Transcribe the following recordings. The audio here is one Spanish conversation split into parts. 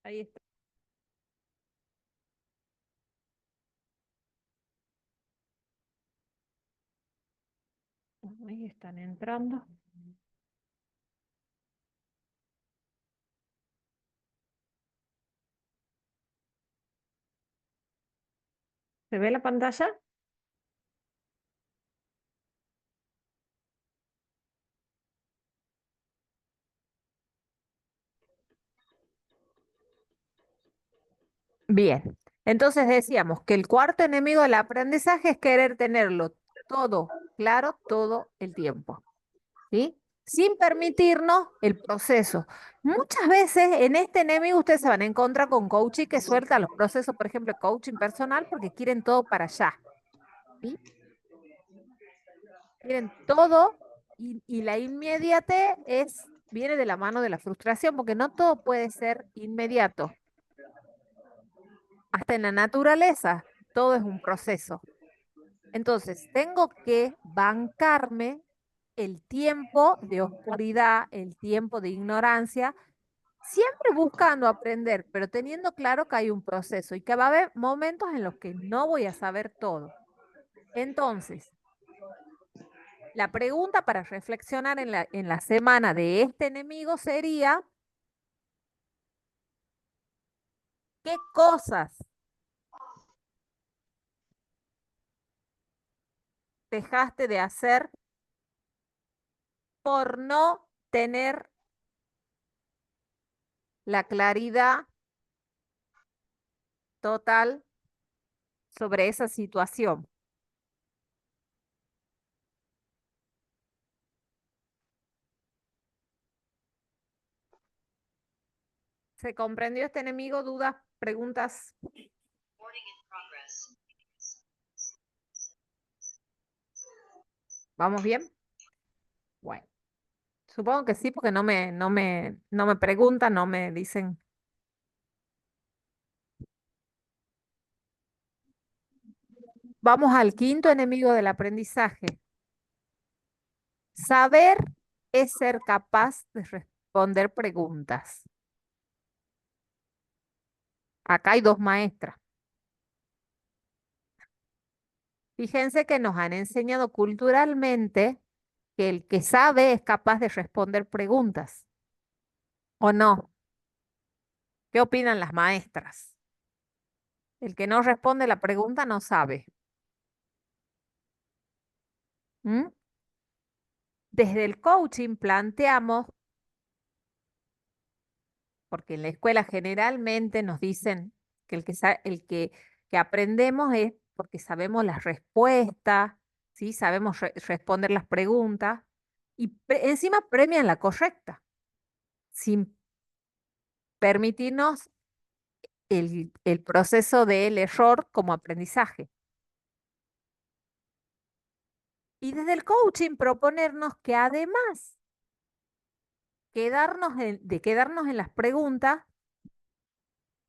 Ahí está. Ahí están entrando. ¿Se ve la pantalla? Bien. Entonces decíamos que el cuarto enemigo del aprendizaje es querer tenerlo todo claro todo el tiempo, ¿sí? Sin permitirnos el proceso. Muchas veces en este enemigo ustedes se van a encontrar con coaching que suelta los procesos, por ejemplo, coaching personal, porque quieren todo para allá, ¿sí? Quieren todo y la inmediatez viene de la mano de la frustración, porque no todo puede ser inmediato. Hasta en la naturaleza, todo es un proceso. Entonces, tengo que bancarme el tiempo de oscuridad, el tiempo de ignorancia, siempre buscando aprender, pero teniendo claro que hay un proceso y que va a haber momentos en los que no voy a saber todo. Entonces, la pregunta para reflexionar en la semana de este enemigo sería, ¿qué cosas dejaste de hacer por no tener la claridad total sobre esa situación? ¿Se comprendió este enemigo? ¿Dudas? ¿Preguntas? ¿Vamos bien? Bueno, supongo que sí, porque no me preguntan, no me dicen. Vamos al quinto enemigo del aprendizaje. Saber es ser capaz de responder preguntas. Acá hay dos maestras. Fíjense que nos han enseñado culturalmente que el que sabe es capaz de responder preguntas. ¿O no? ¿Qué opinan las maestras? El que no responde la pregunta no sabe. ¿Mm? Desde el coaching planteamos, porque en la escuela generalmente nos dicen que que aprendemos es porque sabemos las respuestas, ¿sí? Sabemos responder las preguntas y encima premian la correcta, sin permitirnos el proceso del error como aprendizaje. Y desde el coaching proponernos que además de quedarnos en las preguntas,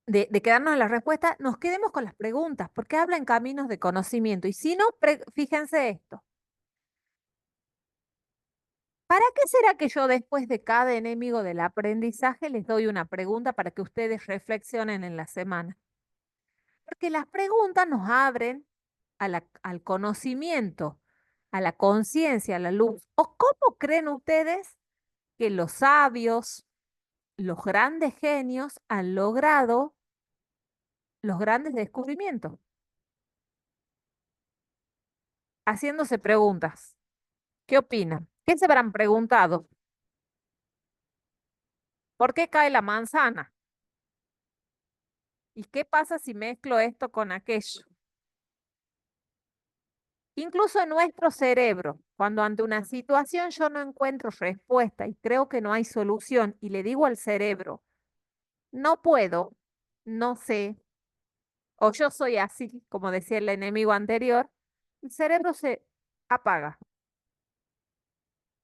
de quedarnos en la respuesta, nos quedemos con las preguntas, porque habla en caminos de conocimiento. Y si no, fíjense esto. ¿Para qué será que yo después de cada enemigo del aprendizaje les doy una pregunta para que ustedes reflexionen en la semana? Porque las preguntas nos abren al conocimiento, a la conciencia, a la luz. ¿O cómo creen ustedes que los sabios, los grandes genios han logrado los grandes descubrimientos? Haciéndose preguntas. ¿Qué opinan? ¿Qué se habrán preguntado? ¿Por qué cae la manzana? ¿Y qué pasa si mezclo esto con aquello? Incluso en nuestro cerebro, cuando ante una situación yo no encuentro respuesta y creo que no hay solución y le digo al cerebro, no puedo, no sé, o yo soy así, como decía el enemigo anterior, el cerebro se apaga.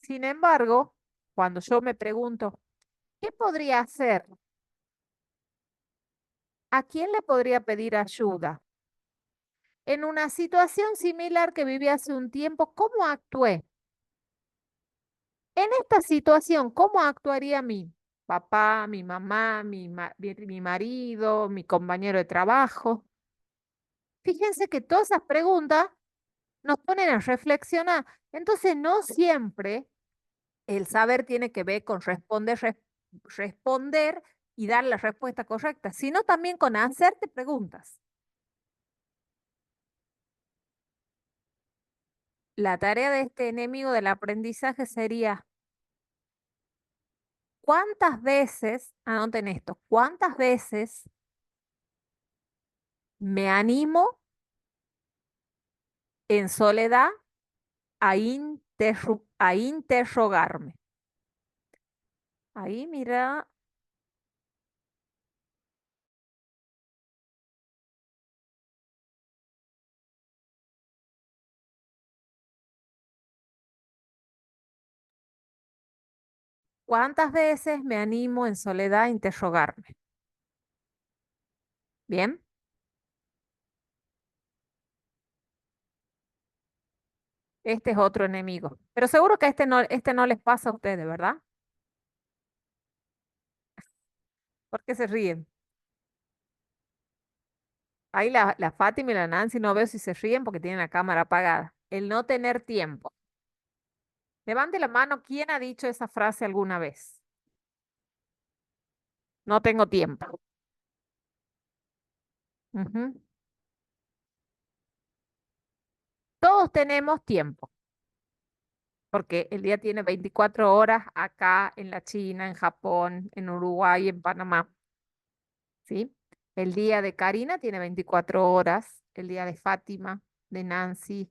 Sin embargo, cuando yo me pregunto, ¿qué podría hacer? ¿A quién le podría pedir ayuda? En una situación similar que viví hace un tiempo, ¿cómo actué? En esta situación, ¿cómo actuaría a mí? papá, mi mamá, mi marido, mi compañero de trabajo. Fíjense que todas esas preguntas nos ponen a reflexionar. Entonces, no siempre el saber tiene que ver con responder y dar la respuesta correcta, sino también con hacerte preguntas. La tarea de este enemigo del aprendizaje sería, ¿cuántas veces, anoten esto, cuántas veces me animo en soledad a interrogarme? Ahí, mira, ¿cuántas veces me animo en soledad a interrogarme? Bien, este es otro enemigo. Pero seguro que este no les pasa a ustedes, ¿verdad? ¿Por qué se ríen? Ahí la Fátima y la Nancy no veo si se ríen porque tienen la cámara apagada. El no tener tiempo. Levante la mano, ¿quién ha dicho esa frase alguna vez? No tengo tiempo. Ujú. Todos tenemos tiempo, porque el día tiene 24 horas acá en la China, en Japón, en Uruguay, en Panamá, ¿sí? El día de Karina tiene 24 horas, el día de Fátima, de Nancy,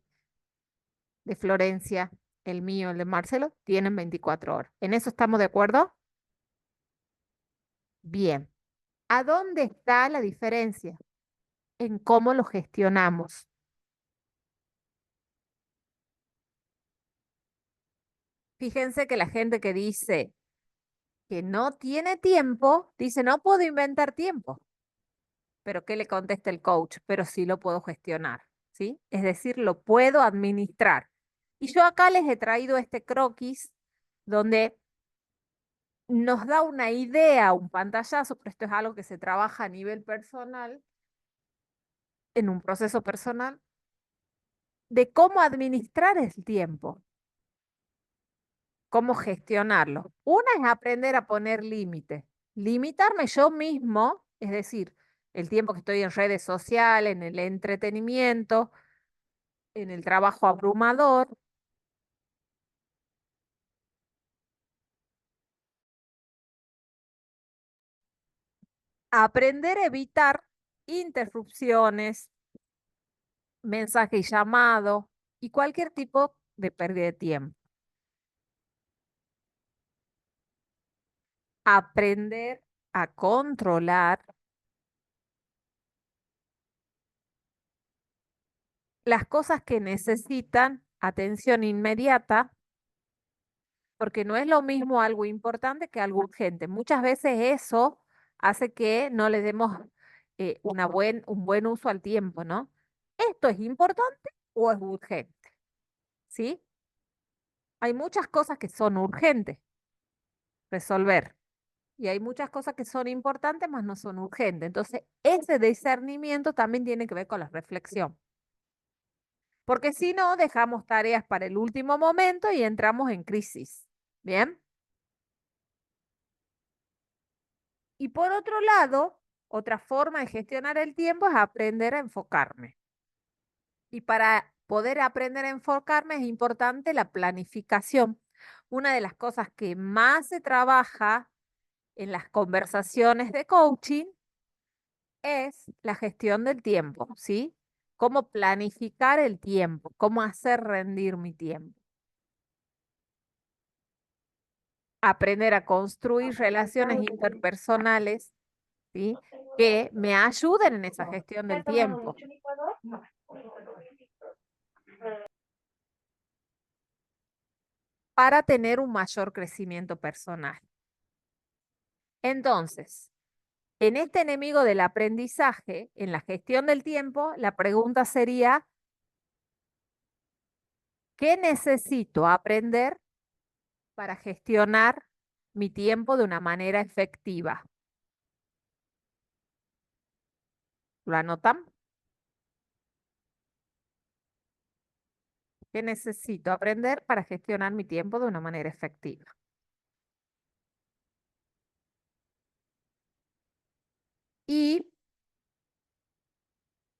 de Florencia, el mío, el de Marcelo, tienen 24 horas. ¿En eso estamos de acuerdo? Bien. ¿A dónde está la diferencia? En cómo lo gestionamos. Fíjense que la gente que dice que no tiene tiempo, dice, no puedo inventar tiempo. Pero ¿qué le contesta el coach? Pero sí lo puedo gestionar, ¿sí? Es decir, lo puedo administrar. Y yo acá les he traído este croquis donde nos da una idea, un pantallazo, pero esto es algo que se trabaja a nivel personal, en un proceso personal, de cómo administrar el tiempo, cómo gestionarlo. Una es aprender a poner límites, limitarme yo mismo, es decir, el tiempo que estoy en redes sociales, en el entretenimiento, en el trabajo abrumador, aprender a evitar interrupciones, mensaje y llamado y cualquier tipo de pérdida de tiempo. Aprender a controlar las cosas que necesitan atención inmediata, porque no es lo mismo algo importante que algo urgente. Muchas veces eso hace que no le demos un buen uso al tiempo, ¿no? ¿Esto es importante o es urgente? ¿Sí? Hay muchas cosas que son urgentes resolver y hay muchas cosas que son importantes, mas no son urgentes. Entonces, ese discernimiento también tiene que ver con la reflexión. Porque si no, dejamos tareas para el último momento y entramos en crisis. ¿Bien? Y por otro lado, otra forma de gestionar el tiempo es aprender a enfocarme. Y para poder aprender a enfocarme es importante la planificación. Una de las cosas que más se trabaja en las conversaciones de coaching es la gestión del tiempo, ¿sí? Cómo planificar el tiempo, cómo hacer rendir mi tiempo. Aprender a construir relaciones interpersonales, ¿sí? Que me ayuden en esa gestión del tiempo. Para tener un mayor crecimiento personal. Entonces, en este enemigo del aprendizaje, en la gestión del tiempo, la pregunta sería, ¿qué necesito aprender para gestionar mi tiempo de una manera efectiva. ¿Lo anotan? ¿Qué necesito aprender para gestionar mi tiempo de una manera efectiva? Y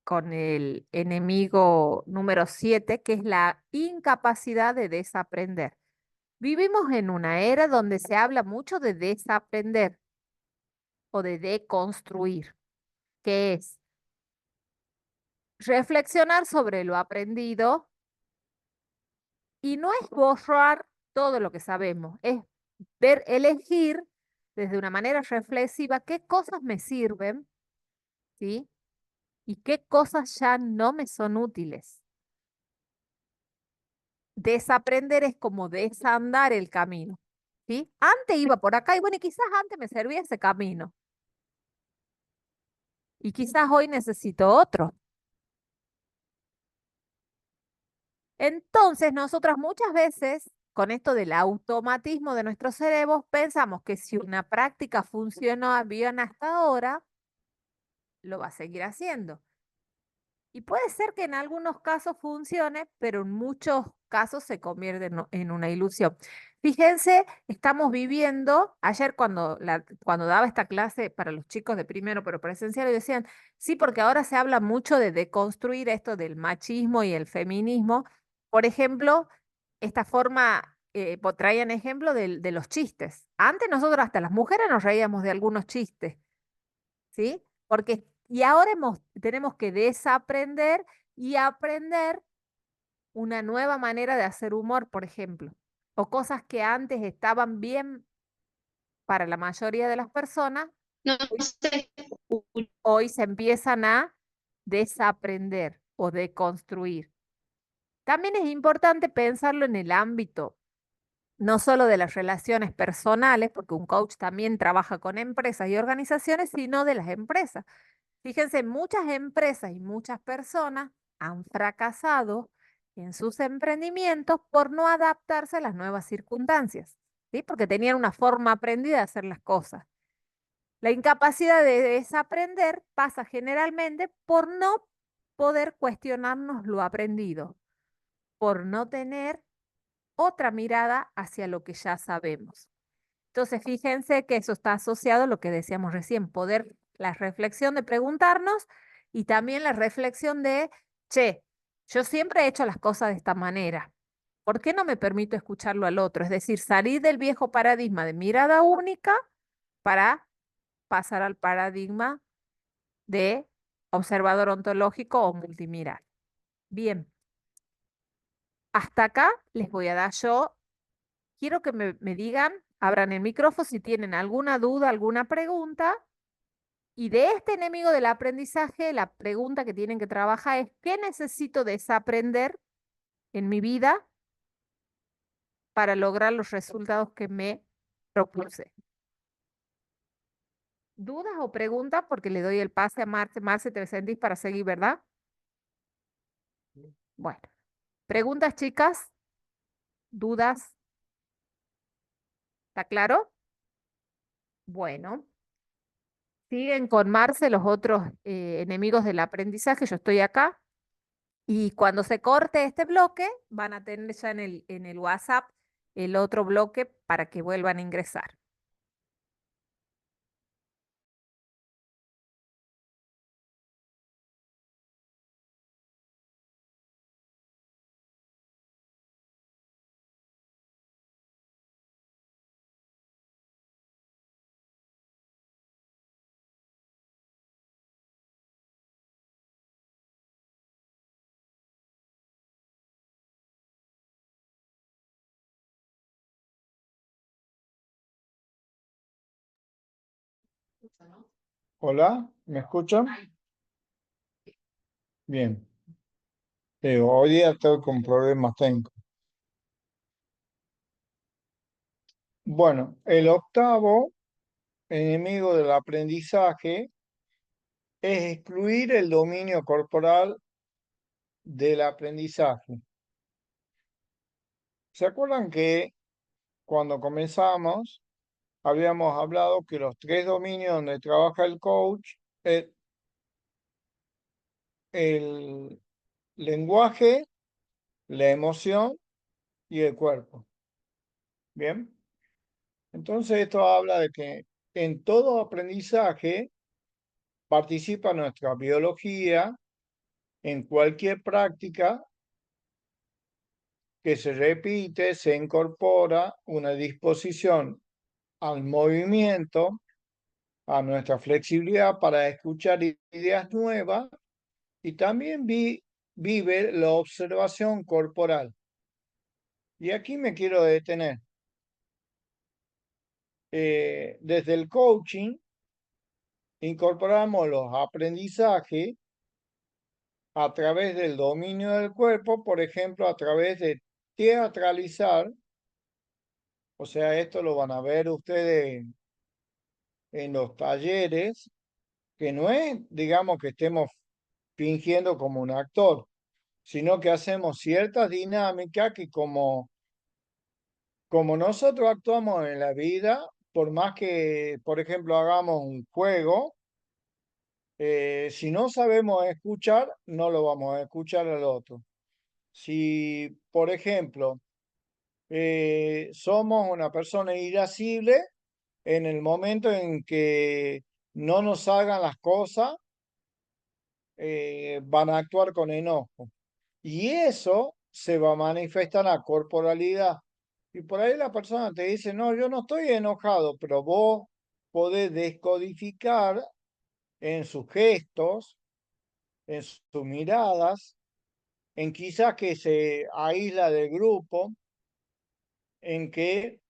con el enemigo número 7, que es la incapacidad de desaprender. Vivimos en una era donde se habla mucho de desaprender o de deconstruir, que es reflexionar sobre lo aprendido y no es borrar todo lo que sabemos, es ver, elegir desde una manera reflexiva qué cosas me sirven, ¿sí? Y qué cosas ya no me son útiles. Desaprender es como desandar el camino, ¿sí? Antes iba por acá y bueno, y quizás antes me servía ese camino y quizás hoy necesito otro. Entonces, nosotras muchas veces, con esto del automatismo de nuestros cerebros, pensamos que si una práctica funcionó bien hasta ahora, lo va a seguir haciendo. Y puede ser que en algunos casos funcione, pero en muchos casos se convierte en una ilusión. Fíjense, estamos viviendo, ayer cuando daba esta clase para los chicos de primero, pero presencial, y decían, sí, porque ahora se habla mucho de deconstruir esto del machismo y el feminismo. Por ejemplo, esta forma, traían ejemplo de los chistes. Antes nosotros hasta las mujeres nos reíamos de algunos chistes. ¿Sí? Porque, y ahora tenemos que desaprender y aprender una nueva manera de hacer humor, por ejemplo, o cosas que antes estaban bien para la mayoría de las personas, No hoy, sé, hoy se empiezan a desaprender o deconstruir. También es importante pensarlo en el ámbito no solo de las relaciones personales, porque un coach también trabaja con empresas y organizaciones, sino de las empresas. Fíjense, muchas empresas y muchas personas han fracasado en sus emprendimientos por no adaptarse a las nuevas circunstancias, ¿sí? Porque tenían una forma aprendida de hacer las cosas. La incapacidad de desaprender pasa generalmente por no poder cuestionarnos lo aprendido, por no tener otra mirada hacia lo que ya sabemos. Entonces, fíjense que eso está asociado a lo que decíamos recién, poder, la reflexión de preguntarnos y también la reflexión de, che, yo siempre he hecho las cosas de esta manera. ¿Por qué no me permito escucharlo al otro? Es decir, salir del viejo paradigma de mirada única para pasar al paradigma de observador ontológico o multimiral. Bien, hasta acá les voy a dar yo. Quiero que me digan, abran el micrófono si tienen alguna duda, alguna pregunta. Y de este enemigo del aprendizaje, la pregunta que tienen que trabajar es, ¿qué necesito desaprender en mi vida para lograr los resultados que me propuse? ¿Dudas o preguntas? Porque le doy el pase a Marce. Marce, te sentís para seguir, ¿verdad? Bueno, preguntas, chicas, dudas, ¿está claro? Bueno, siguen con Marce los otros enemigos del aprendizaje. Yo estoy acá. Y cuando se corte este bloque, van a tener ya en el WhatsApp el otro bloque para que vuelvan a ingresar. Hola, ¿me escuchan? Bien. Hoy día estoy con problemas técnicos. Bueno, el octavo enemigo del aprendizaje es excluir el dominio corporal del aprendizaje. ¿Se acuerdan que cuando comenzamos habíamos hablado que los tres dominios donde trabaja el coach es el lenguaje, la emoción y el cuerpo. Bien, entonces esto habla de que en todo aprendizaje participa nuestra biología, en cualquier práctica que se repite, se incorpora una disposición al movimiento, a nuestra flexibilidad para escuchar ideas nuevas y también vive la observación corporal. Y aquí me quiero detener. Desde el coaching incorporamos los aprendizajes a través del dominio del cuerpo, por ejemplo, a través de teatralizar, o sea, esto lo van a ver ustedes en los talleres, que no es, digamos, que estemos fingiendo como un actor, sino que hacemos ciertas dinámicas que como nosotros actuamos en la vida, por más que, por ejemplo, hagamos un juego, si no sabemos escuchar, no lo vamos a escuchar al otro. Si, por ejemplo, somos una persona irascible, en el momento en que no nos salgan las cosas, van a actuar con enojo. Y eso se va a manifestar en la corporalidad. Y por ahí la persona te dice, no, yo no estoy enojado, pero vos podés descodificar en sus gestos, en sus miradas, en quizás que se aísla del grupo, en que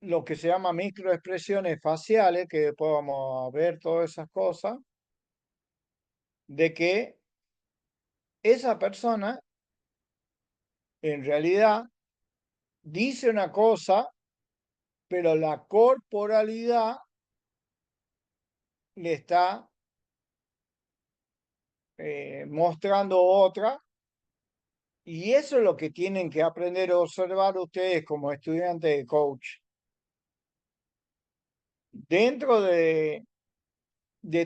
lo que se llama microexpresiones faciales, que después vamos a ver todas esas cosas, de que esa persona en realidad dice una cosa, pero la corporalidad le está mostrando otra, y eso es lo que tienen que aprender a observar ustedes como estudiantes de coach. Dentro de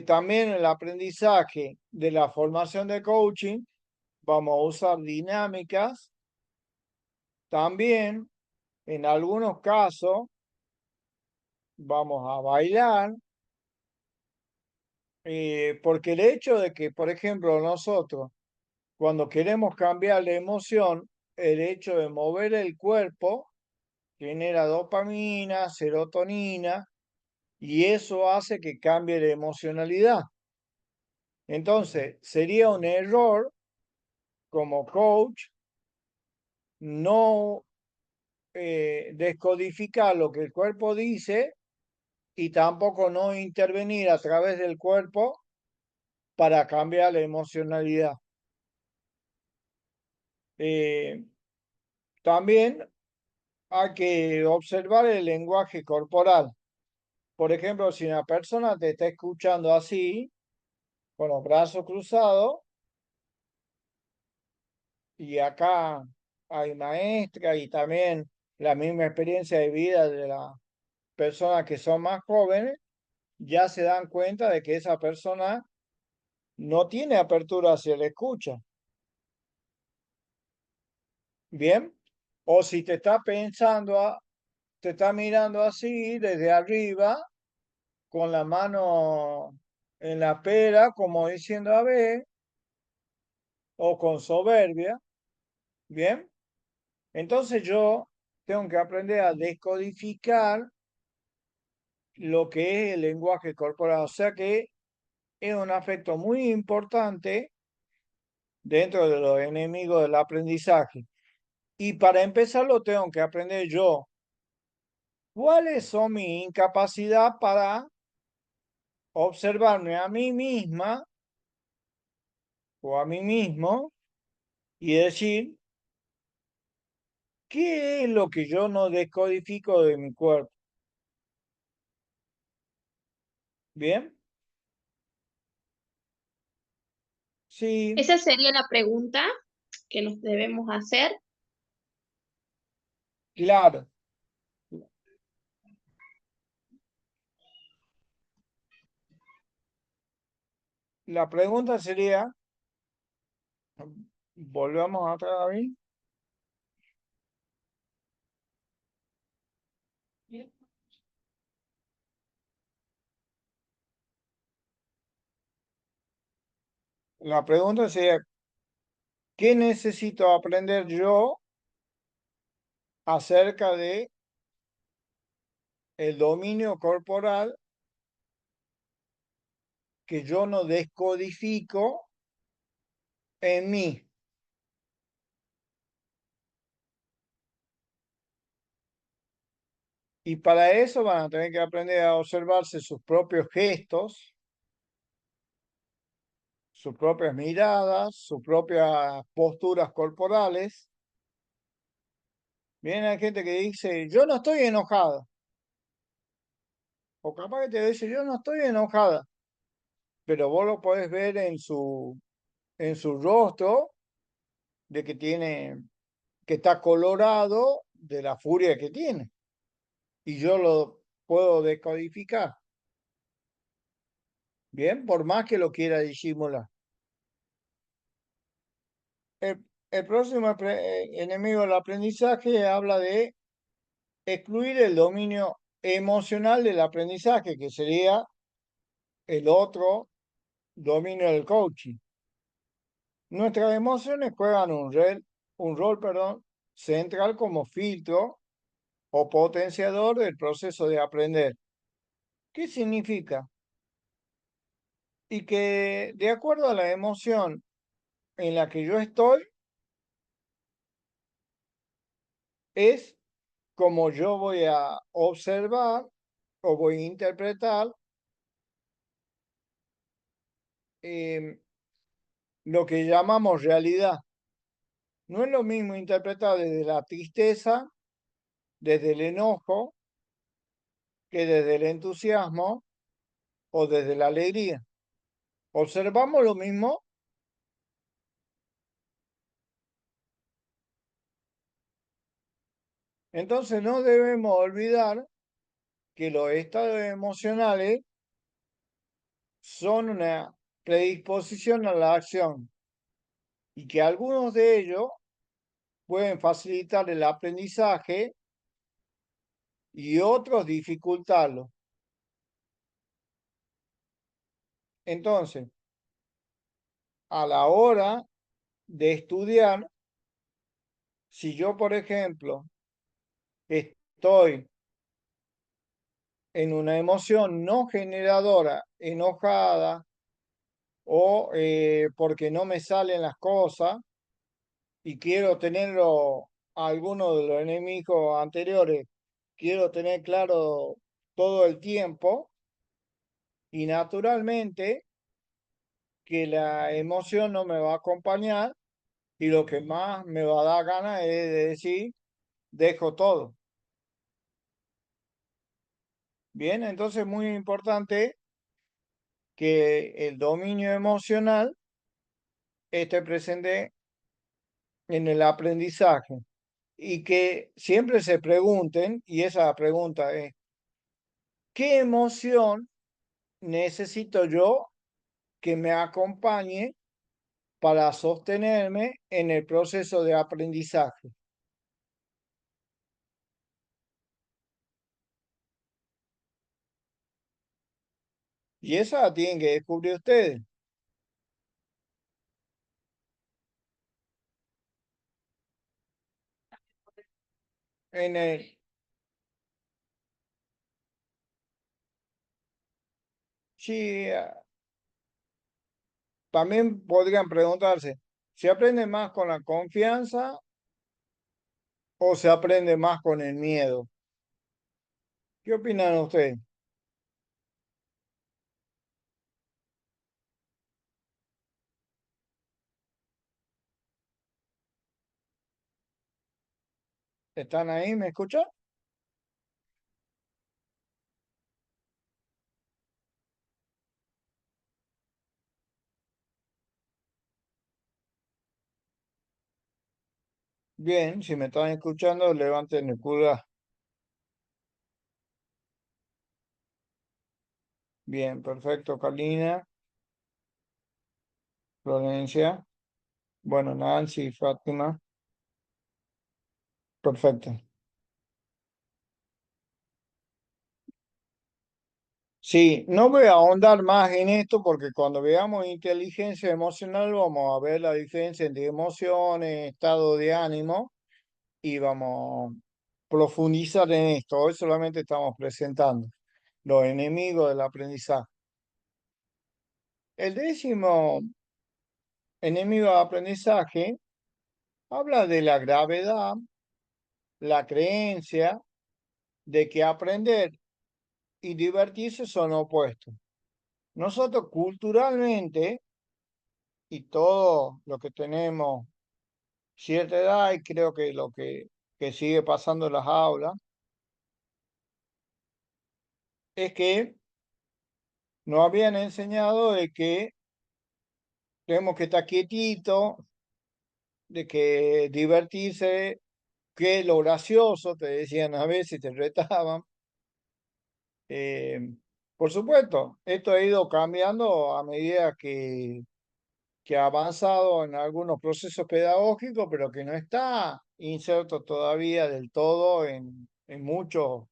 también el aprendizaje de la formación de coaching, vamos a usar dinámicas. También, en algunos casos, vamos a bailar, porque el hecho de que, por ejemplo, nosotros, cuando queremos cambiar la emoción, el hecho de mover el cuerpo genera dopamina, serotonina, y eso hace que cambie la emocionalidad. Entonces, sería un error como coach no descodificar lo que el cuerpo dice y tampoco no intervenir a través del cuerpo para cambiar la emocionalidad. También hay que observar el lenguaje corporal. Por ejemplo, si una persona te está escuchando así, con los brazos cruzados, y acá hay maestra y también la misma experiencia de vida de las personas que son más jóvenes, ya se dan cuenta de que esa persona no tiene apertura hacia la escucha. Bien, o si te está pensando, te está mirando así desde arriba, con la mano en la pera, como diciendo a ver, o con soberbia. Bien, entonces yo tengo que aprender a descodificar lo que es el lenguaje corporal. O sea que es un aspecto muy importante dentro de los enemigos del aprendizaje. Y para empezar lo tengo que aprender yo. ¿Cuáles son mi incapacidad para observarme a mí misma o a mí mismo y decir qué es lo que yo no descodifico de mi cuerpo? ¿Bien? Sí, Esa sería la pregunta que nos debemos hacer. claro. La pregunta sería, volvamos atrás, David. La pregunta sería, ¿qué necesito aprender yo acerca de el dominio corporal que yo no descodifico en mí? Y para eso van a tener que aprender a observarse sus propios gestos, sus propias miradas, sus propias posturas corporales. Viene hay gente que dice, yo no estoy enojada. O capaz que te dice, yo no estoy enojada. Pero vos lo podés ver en su rostro de que tiene, que está colorado de la furia que tiene. Y yo lo puedo decodificar. Bien, por más que lo quiera disimular. El próximo enemigo del aprendizaje habla de excluir el dominio emocional del aprendizaje, que sería el otro dominio del coaching. Nuestras emociones juegan un rol, perdón, central como filtro o potenciador del proceso de aprender. ¿Qué significa? Y que de acuerdo a la emoción en la que yo estoy, es como yo voy a observar o voy a interpretar lo que llamamos realidad. No es lo mismo interpretar desde la tristeza, desde el enojo, que desde el entusiasmo o desde la alegría. ¿Observamos lo mismo? Entonces no debemos olvidar que los estados emocionales son una predisposición a la acción y que algunos de ellos pueden facilitar el aprendizaje y otros dificultarlo. Entonces, a la hora de estudiar, si yo, por ejemplo, estoy en una emoción no generadora, enojada o porque no me salen las cosas y quiero tenerlo, alguno de los enemigos anteriores, quiero tener claro todo el tiempo y naturalmente que la emoción no me va a acompañar y lo que más me va a dar ganas es de decir, dejo todo. Bien, entonces es muy importante que el dominio emocional esté presente en el aprendizaje y que siempre se pregunten, y esa pregunta es, ¿qué emoción necesito yo que me acompañe para sostenerme en el proceso de aprendizaje? Y esa la tienen que descubrir ustedes. En el, sí, también podrían preguntarse, ¿se aprende más con la confianza o se aprende más con el miedo? ¿Qué opinan ustedes? ¿Están ahí? ¿Me escuchan? Bien, si me están escuchando, levanten el pulgar. Bien, perfecto, Carolina. Florencia. Bueno, Nancy, Fátima. Perfecto. Sí, no voy a ahondar más en esto porque cuando veamos inteligencia emocional vamos a ver la diferencia entre emociones, estado de ánimo y vamos a profundizar en esto. Hoy solamente estamos presentando los enemigos del aprendizaje. El 10º enemigo del aprendizaje habla de la gravedad, la creencia de que aprender y divertirse son opuestos. Nosotros culturalmente y todo lo que tenemos cierta edad, y creo que lo que sigue pasando en las aulas, es que nos habían enseñado de que tenemos que estar quietitos, de que divertirse, que es lo gracioso, te decían a veces, te retaban. Eh, por supuesto, esto ha ido cambiando a medida que ha avanzado en algunos procesos pedagógicos, pero que no está inserto todavía del todo en muchos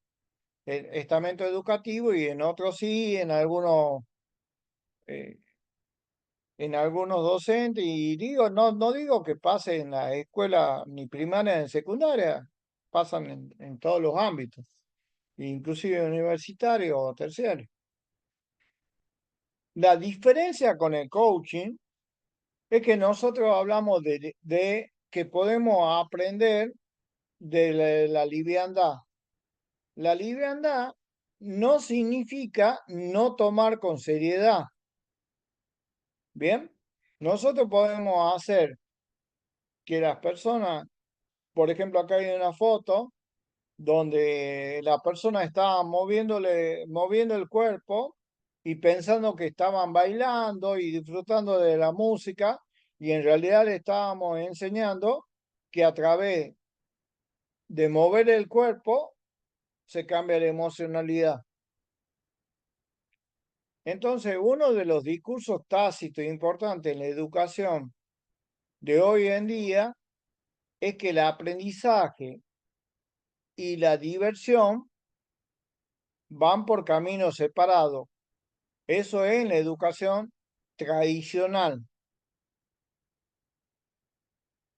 estamentos educativos y en otros sí, eh, en algunos docentes. Y digo, no digo que pase en la escuela ni primaria ni secundaria, pasan en todos los ámbitos, inclusive universitario o terciario. La diferencia con el coaching es que nosotros hablamos de que podemos aprender de la liviandad. La liviandad no significa no tomar con seriedad. Bien, nosotros podemos hacer que las personas, por ejemplo, acá hay una foto donde la persona estaba moviendo el cuerpo y pensando que estaban bailando y disfrutando de la música, y en realidad le estábamos enseñando que a través de mover el cuerpo se cambia la emocionalidad. Entonces, uno de los discursos tácitos importantes en la educación de hoy en día es que el aprendizaje y la diversión van por caminos separados. Eso es en la educación tradicional.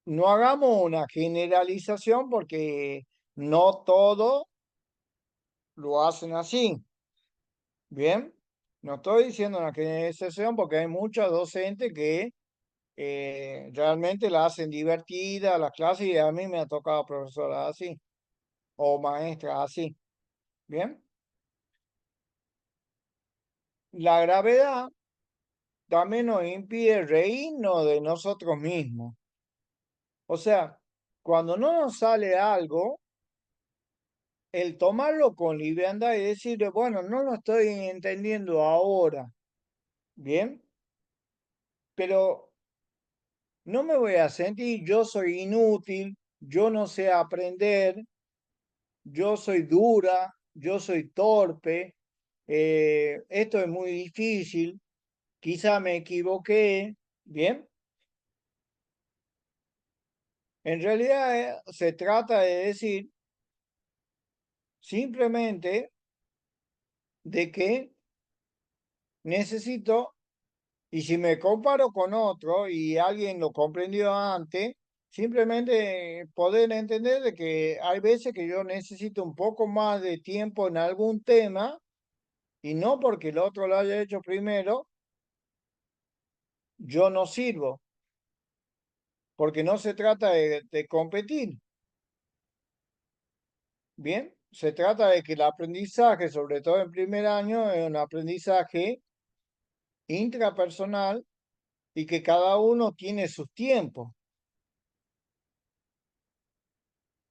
No hagamos una generalización porque no todo lo hacen así. Bien, no estoy diciendo una generalización porque hay muchos docentes que realmente la hacen divertida las clases, y a mí me ha tocado profesoras así o maestras así. Bien, la gravedad también nos impide reírnos de nosotros mismos. O sea, cuando no nos sale algo, el tomarlo con liviandad y decirle, bueno, no lo estoy entendiendo ahora, bien, pero no me voy a sentir, yo soy inútil, yo no sé aprender, yo soy dura, yo soy torpe, esto es muy difícil, quizá me equivoqué, bien. En realidad se trata de decir simplemente de que necesito, y si me comparo con otro y alguien lo comprendió antes, simplemente poder entender de que hay veces que yo necesito un poco más de tiempo en algún tema, y no porque el otro lo haya hecho primero, yo no sirvo, porque no se trata de competir, ¿bien? Se trata de que el aprendizaje, sobre todo en primer año, es un aprendizaje intrapersonal y que cada uno tiene sus tiempos.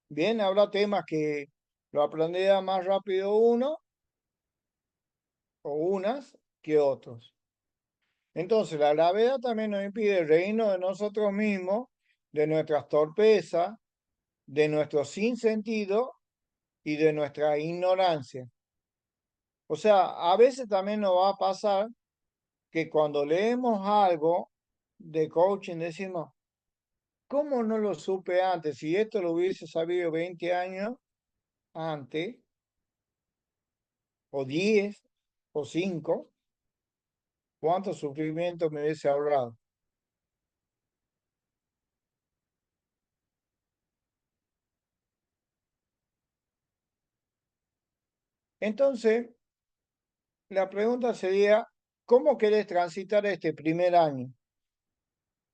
Bien, habrá temas que lo aprenderá más rápido uno o unas que otros. Entonces, la gravedad también nos impide reírnos de nosotros mismos, de nuestras torpezas, de nuestro sinsentido y de nuestra ignorancia. O sea, a veces también nos va a pasar que cuando leemos algo de coaching decimos, ¿cómo no lo supe antes? Si esto lo hubiese sabido 20 años antes, o 10, o 5, ¿cuánto sufrimiento me hubiese ahorrado? Entonces, la pregunta sería, ¿cómo querés transitar este primer año?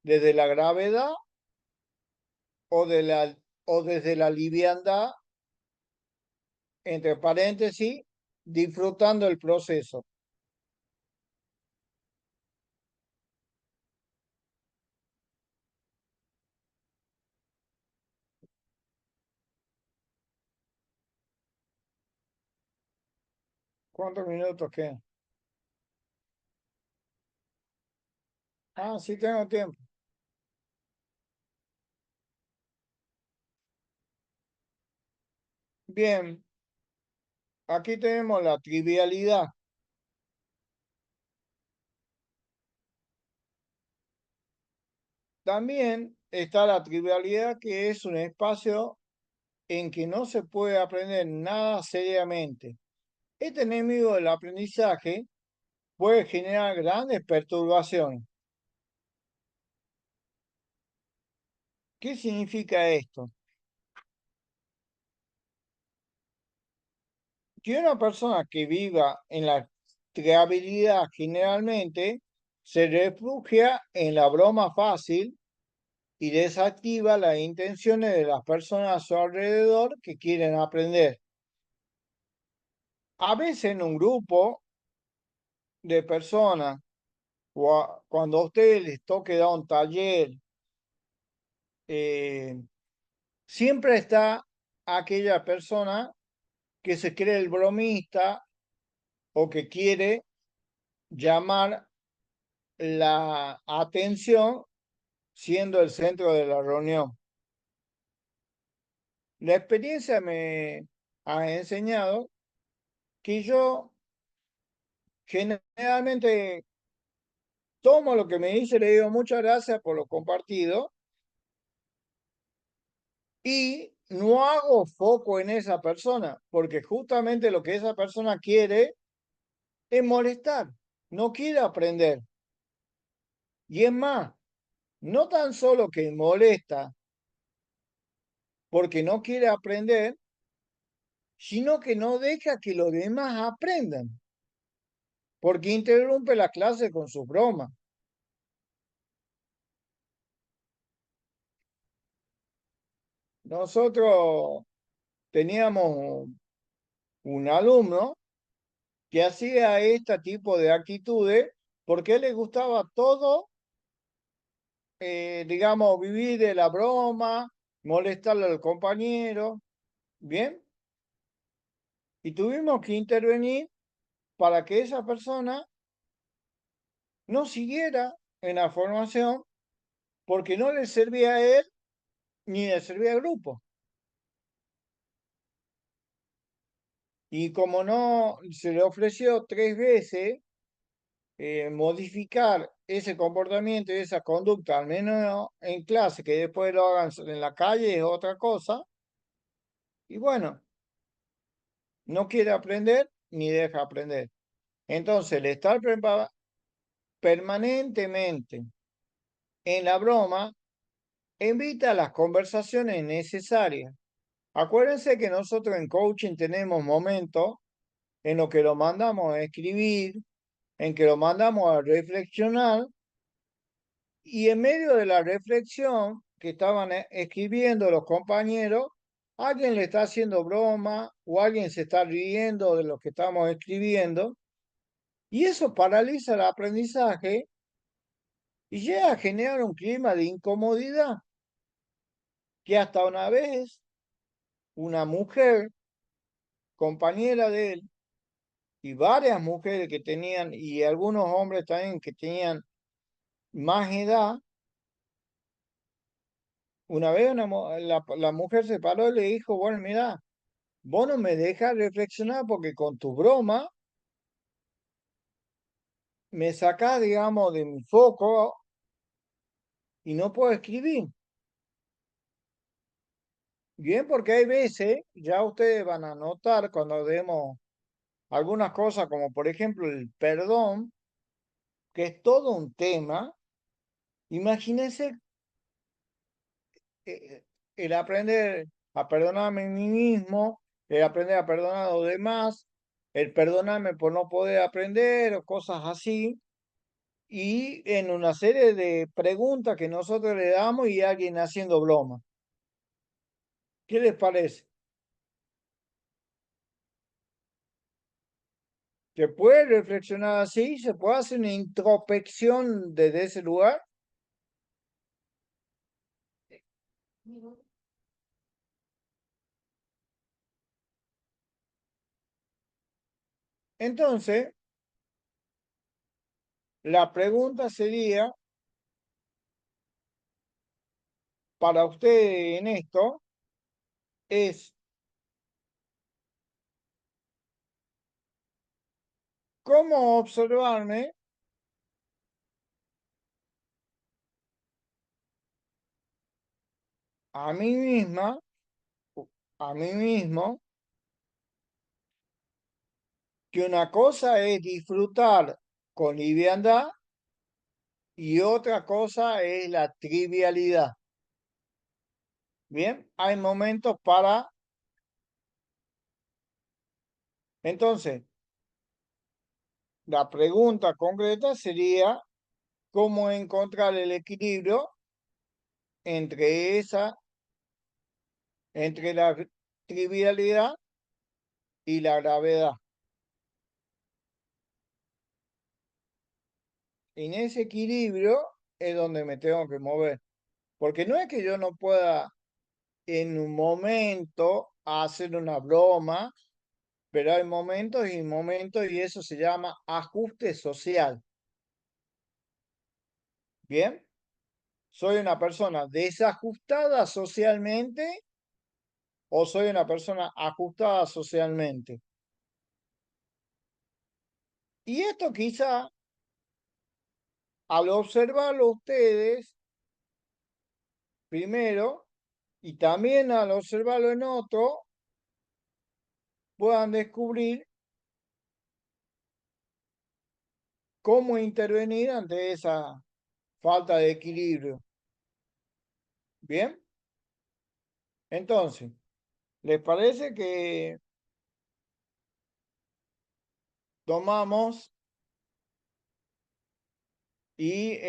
¿Desde la gravedad o desde la liviandad, entre paréntesis, disfrutando el proceso? ¿Cuántos minutos quedan? Ah, sí tengo tiempo. Bien, aquí tenemos la trivialidad. También está la trivialidad, que es un espacio en que no se puede aprender nada seriamente. Este enemigo del aprendizaje puede generar grandes perturbaciones. ¿Qué significa esto? Que una persona que viva en la trivialidad generalmente se refugia en la broma fácil y desactiva las intenciones de las personas a su alrededor que quieren aprender. A veces en un grupo de personas, cuando a ustedes les toque dar un taller, eh, siempre está aquella persona que se cree el bromista o que quiere llamar la atención siendo el centro de la reunión. La experiencia me ha enseñado que yo generalmente tomo lo que me dice, le digo muchas gracias por lo compartido y no hago foco en esa persona, porque justamente lo que esa persona quiere es molestar, no quiere aprender. Y es más, no tan solo que molesta porque no quiere aprender, sino que no deja que los demás aprendan, porque interrumpe la clase con su broma. Nosotros teníamos un alumno que hacía este tipo de actitudes porque a él le gustaba todo, digamos, vivir de la broma, molestarle al compañero, ¿bien? Y tuvimos que intervenir para que esa persona no siguiera en la formación porque no le servía a él ni le servía al grupo. Y como no se le ofreció 3 veces modificar ese comportamiento y esa conducta, al menos en clase, que después lo hagan en la calle es otra cosa, y bueno, no quiere aprender ni deja aprender. Entonces, el estar permanentemente en la broma evita las conversaciones necesarias. Acuérdense que nosotros en coaching tenemos momentos en los que lo mandamos a escribir, en que lo mandamos a reflexionar, y en medio de la reflexión que estaban escribiendo los compañeros, alguien le está haciendo broma o alguien se está riendo de lo que estamos escribiendo, y eso paraliza el aprendizaje y llega a generar un clima de incomodidad que hasta una vez una mujer, compañera de él, y varias mujeres que tenían, y algunos hombres también que tenían más edad, una vez la mujer se paró y le dijo, bueno, mira, vos no me dejas reflexionar porque con tu broma me sacás, digamos, de mi foco y no puedo escribir. Bien, porque hay veces, ya ustedes van a notar cuando demos algunas cosas, como por ejemplo el perdón, que es todo un tema. Imagínense el aprender a perdonarme a mí mismo, el aprender a perdonar a los demás, el perdonarme por no poder aprender o cosas así. Y en una serie de preguntas que nosotros le damos y alguien haciendo broma. ¿Qué les parece? ¿Se puede reflexionar así? ¿Se puede hacer una introspección desde ese lugar? Entonces, la pregunta sería, para usted en esto, es, ¿cómo observarme a mí misma, a mí mismo, que una cosa es disfrutar con liviandad y otra cosa es la trivialidad? Bien, hay momentos para... Entonces, la pregunta concreta sería, ¿cómo encontrar el equilibrio entre entre la trivialidad y la gravedad? En ese equilibrio es donde me tengo que mover. Porque no es que yo no pueda en un momento hacer una broma, pero hay momentos y momentos y eso se llama ajuste social. Bien, soy una persona desajustada socialmente o soy una persona ajustada socialmente. Y esto quizá al observarlo ustedes primero y también al observarlo en otro, puedan descubrir cómo intervenir ante esa falta de equilibrio. Bien, entonces, ¿les parece que tomamos y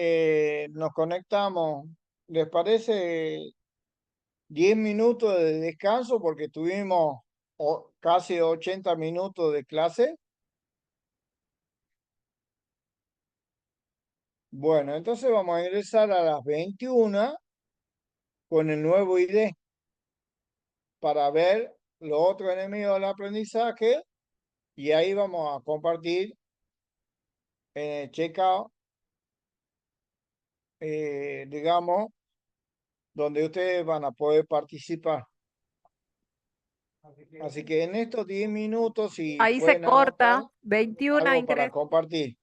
nos conectamos? ¿Les parece 10 minutos de descanso porque tuvimos casi 80 minutos de clase? Bueno, entonces vamos a ingresar a las 21 con el nuevo ID para ver los otros enemigos del aprendizaje y ahí vamos a compartir en el checkout, digamos, donde ustedes van a poder participar. Así que en estos 10 minutos, si Ahí se pueden anotar corta, 21 algo para ingresos. compartir.